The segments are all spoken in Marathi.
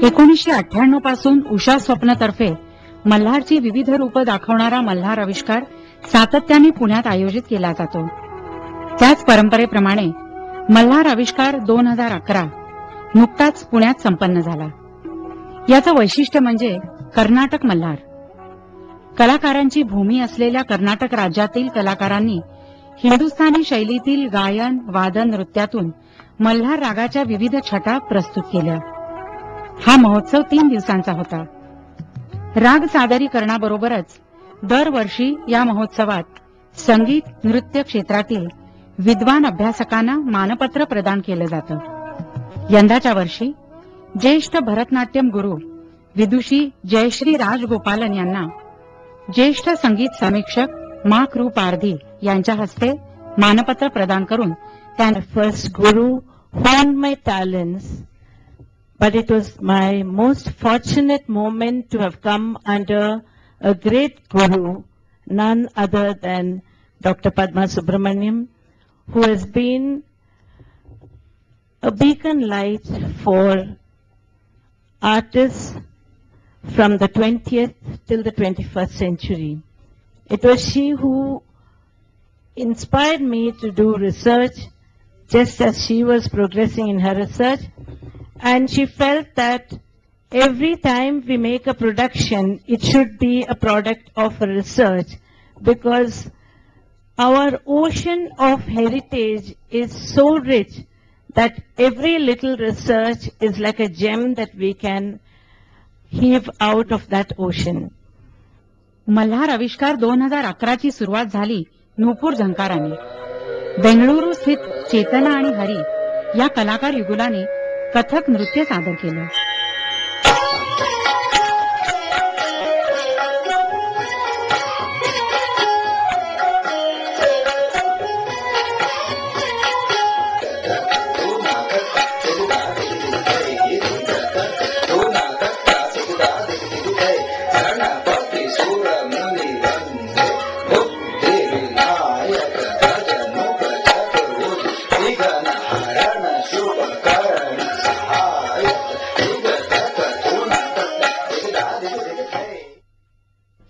1998 पासून उषा स्वप्नतर्फे मल्हारची विविध रूपं दाखवणारा मल्हार आविष्कार सातत्याने पुण्यात आयोजित केला जातो. त्याच परंपरेप्रमाणे मल्हार आविष्कार 2011 नुकताच पुण्यात संपन्न झाला. याचं वैशिष्ट्य म्हणजे कर्नाटक मल्हार. कलाकारांची भूमी असलेल्या कर्नाटक राज्यातील कलाकारांनी हिंदुस्थानी शैलीतील गायन, वादन, नृत्यातून मल्हार रागाच्या विविध छटा प्रस्तुत केल्या. हा महोत्सव 3 दिवसांचा होता. राग सादरीकरणाबरोबरच दरवर्षी या महोत्सवात संगीत, नृत्य क्षेत्रातील विद्वान अभ्यासकांना मानपत्र प्रदान केलं जातं. यंदाच्या वर्षी ज्येष्ठ भरतनाट्यम गुरु विदुषी जयश्री राजगोपालन यांना ज्येष्ठ संगीत समीक्षक मा कृ पारधी यांच्या हस्ते मानपत्र प्रदान करून त्यांना first guru honed my talents, but it was my most fortunate moment to have come under a great guru, none other than Dr. Padma Subramaniam, who has been a beacon light for artists from the 20th till the 21st century. It was she who inspired me to do research just as she was progressing in her research, and she felt that every time we make a production, it should be a product of a research, because our ocean of heritage is so rich that every little research is like a gem that we can heave out of that ocean. Malhar आविष्कार 2011 ची सुरुवात झाली नूपूर झंकाराने. बेंगळुरू स्थित चेतना आणि हरी या कलाकार युगुलाने कथक नृत्य सादर केलं.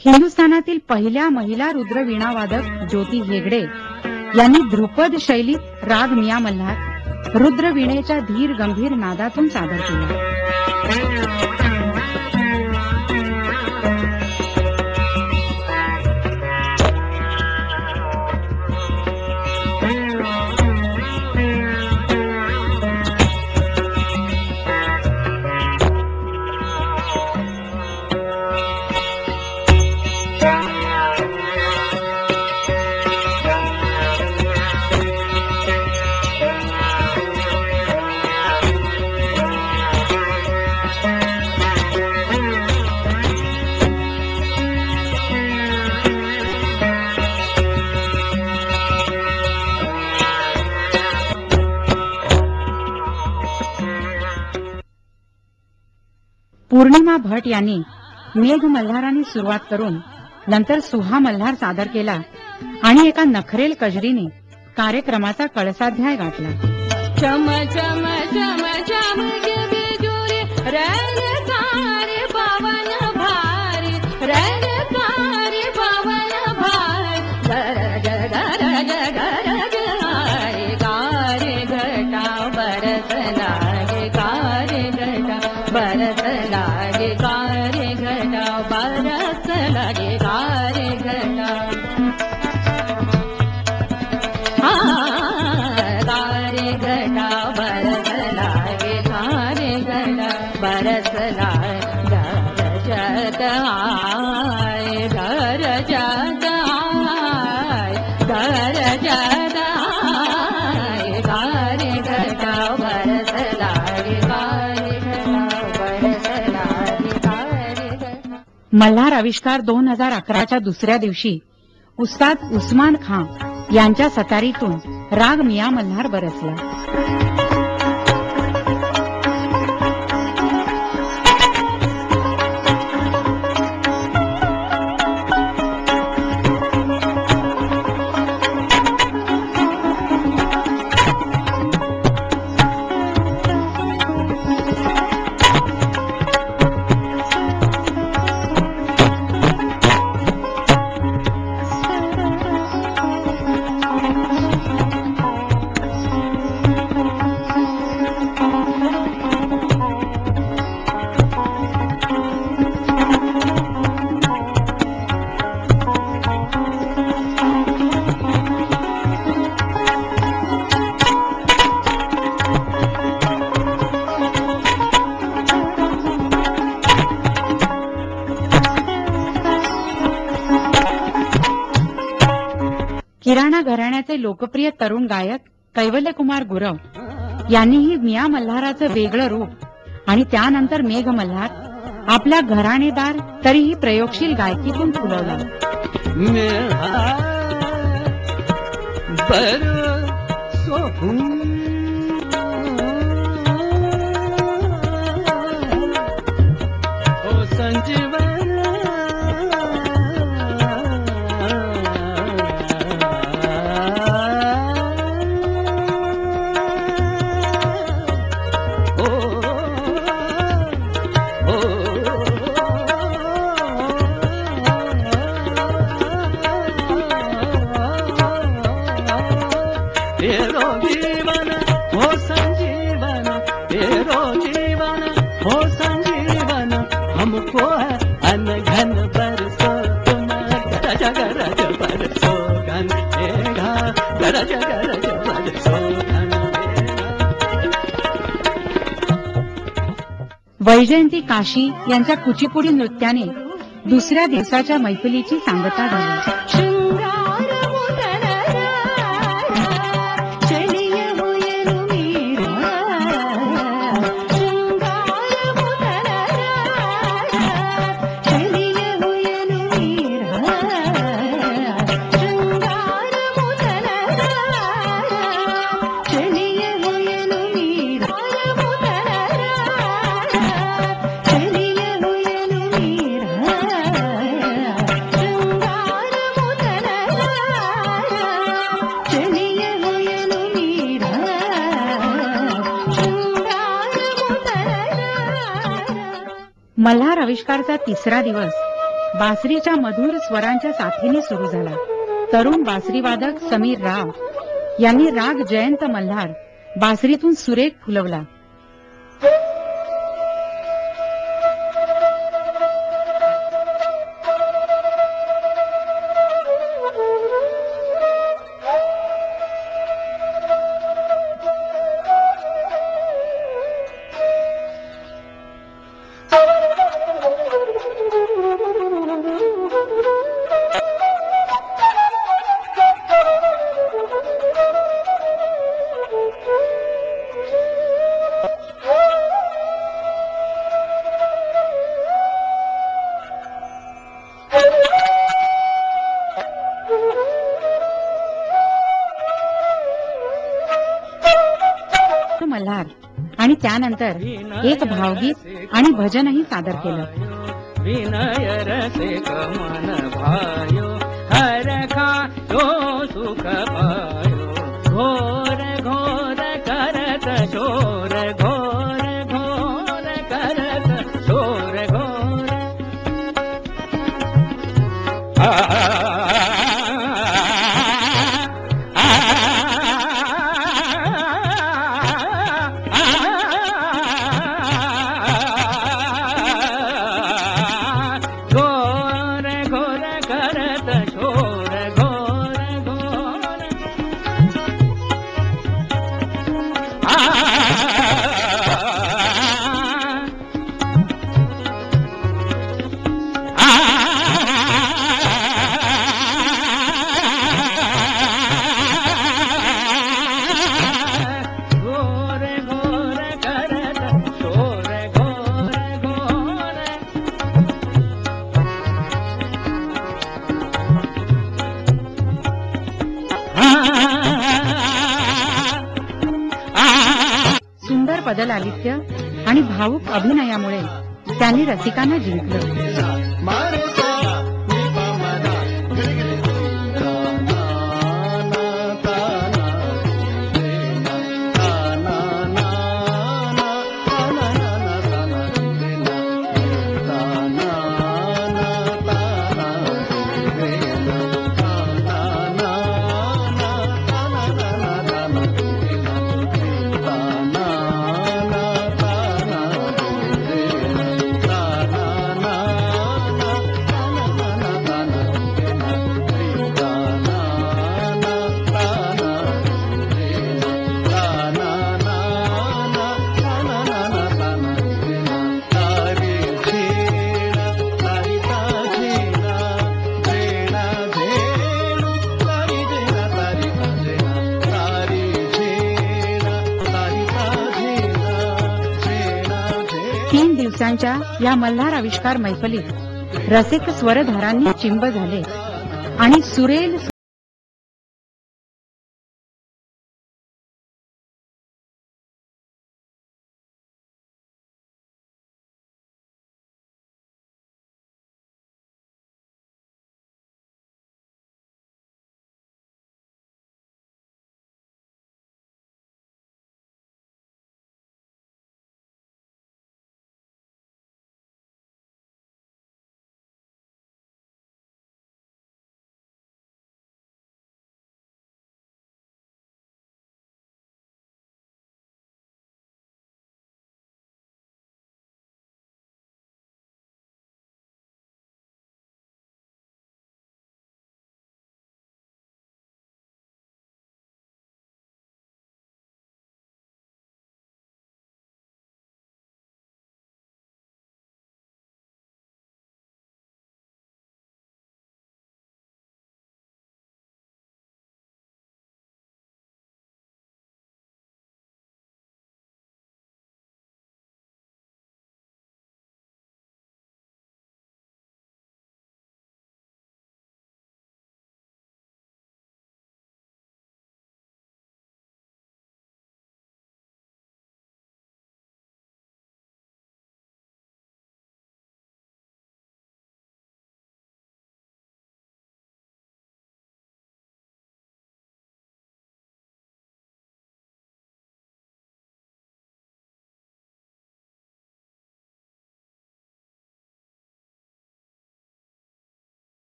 हिंदुस्थानातील पहिल्या महिला रुद्रवीणा वादक ज्योती हेगडे यांनी ध्रुपद शैलीत राग मिया मल्हार रुद्रवीणेच्या धीर गंभीर नादातून सादर केला. पूर्णिमा भट यांनी मेघ मल्हारांनी सुरुवात करून नंतर सुहा मल्हार सादर केला आणि एका नखरेल कजरीने कार्यक्रमाचा कळसाध्याय गाठला. चम चम चम चम बिजुरी रंगकारी पवन भारी रंगकारी पवन भारी गरज गरज गरज हाय कार्य घटा बरस लागे कार्य घटा बरस लागे कार्य घटा बरस लागे कार्य घटा कार्य घटा बरस लागे कार्य घटा बरस लागे गरजत आय गरजत आय गरजत आय कार्य घटा बरस लागे कार्य घटा बरस लागे कार्य घटा. मल्हार आविष्कार 2011च्या दुसऱ्या दिवशी उस्ताद उस्मान खां यांच्या सतारीतून राग मिया मल्हार बरसला. किराणा घराण्याचे लोकप्रिय तरुण गायक कैवल्यकुमार गुरव यांनीही मिया मल्हाराचं वेगळं रूप आणि त्यानंतर मेघ मल्हार आपल्या घराणेदार तरीही प्रयोगशील गायकीतून फुलवला. वैजयंती काशी यांच्या कुचिपुडी नृत्याने दुसऱ्या दिवसाच्या मैफिलीची सांगता झाली. मल्हार आविष्कारचा तिसरा दिवस बासरीच्या मधुर स्वरांच्या साथीने सुरू झाला. तरुण बासरीवादक समीर राव यांनी राग जयंत मल्हार बासरीतून सुरेख फुलवला. मल्हार आणि त्यानंतर एक भावगीत आणि भजनही सादर केलं. विनय रसिक मन भायो हर खायो सुख पायो घोर घोर करत शोर घोर घोर करत शोर घोर सुंदर पदलालित्य आणि भावुक अभिनयामुळे त्यांनी रसिकांना जिंकलं. 3 दिवसांच्या या मल्हार आविष्कार मैफलीत रसिक स्वरधारांनी चिंब झाले आणि सुरेल